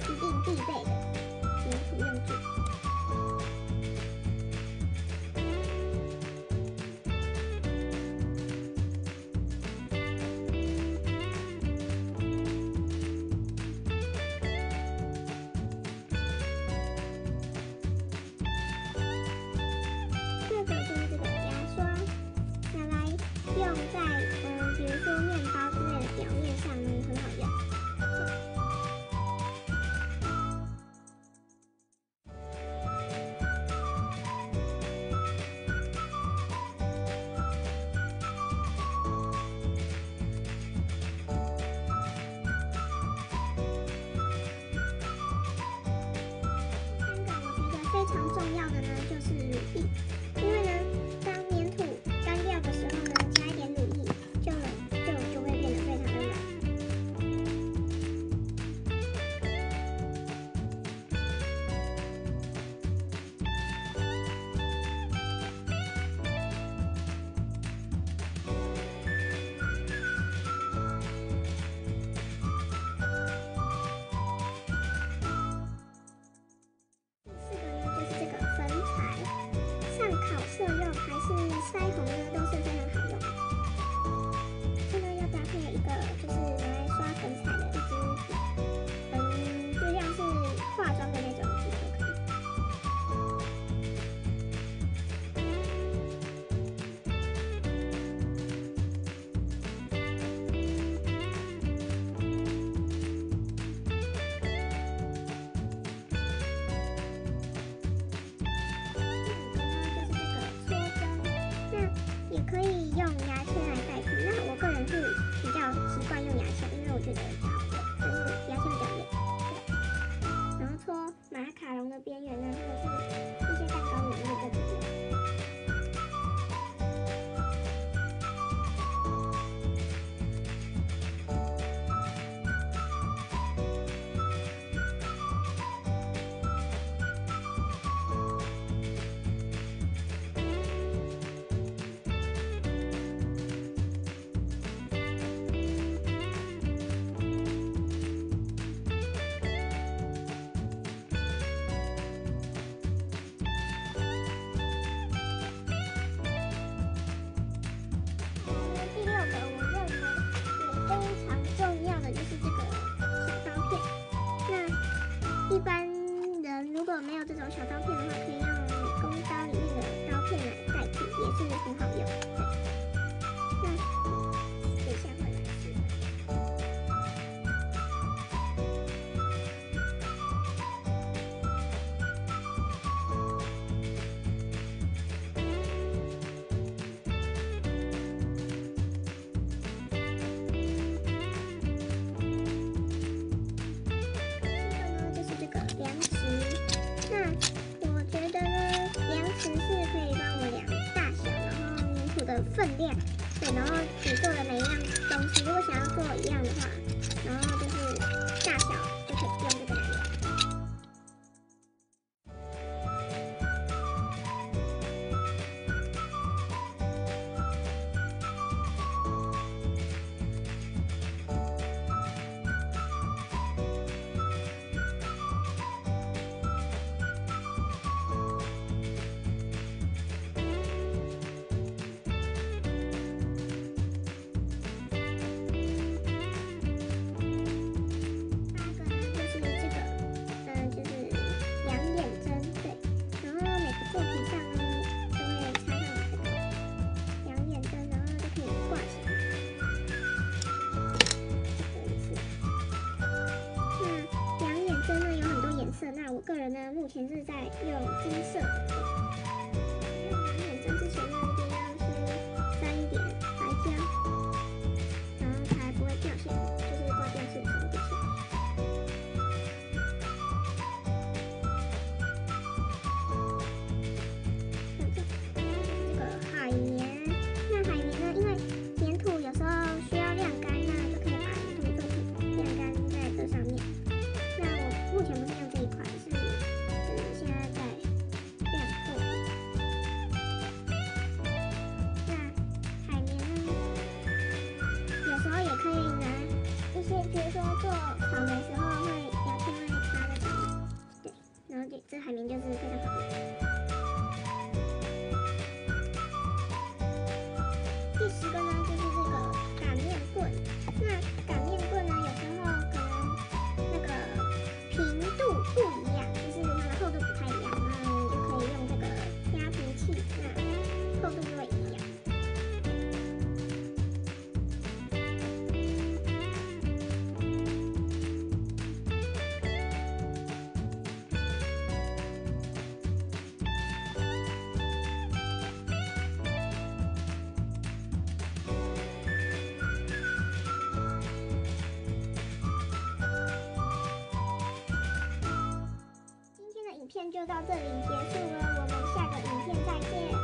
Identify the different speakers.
Speaker 1: 一定必备的粘土用具。这个就是这个牙刷，拿来用在比如说面包之类的表面上呢，很好用。 非常重要的呢，就是乳液，因为呢，当粘土干掉的时候呢，加一点乳液，就会变得非常的软。色用还是腮红呢，都是非常好用的。这个要搭配一个就是拿来刷粉彩的一支笔，就像是化妆的那种笔都可以。也可以用牙签来代替，那我个人是比较习惯用牙签，因为我觉得比较好用，就是牙签比较软。对，然后搓马卡龙的边缘呢，或者是一些蛋糕里面都可以用。 一般人如果没有这种小刀片的话，可以用美工刀里面的刀片来代替，也是很好用。对，那等一下会来示范。量尺，那我觉得呢，量尺是可以帮我量大小，然后粘土的分量，对，然后你做的每一样东西，如果想要做一样的话，然后就是大小就可以用这个来量。 那我个人呢，目前是在用金色的。用养眼针之前呢，一定要先沾一点白胶，然后才不会掉线，就是挂电视的时候掉线。这个海绵。片就到这里结束了，我们下个影片再见。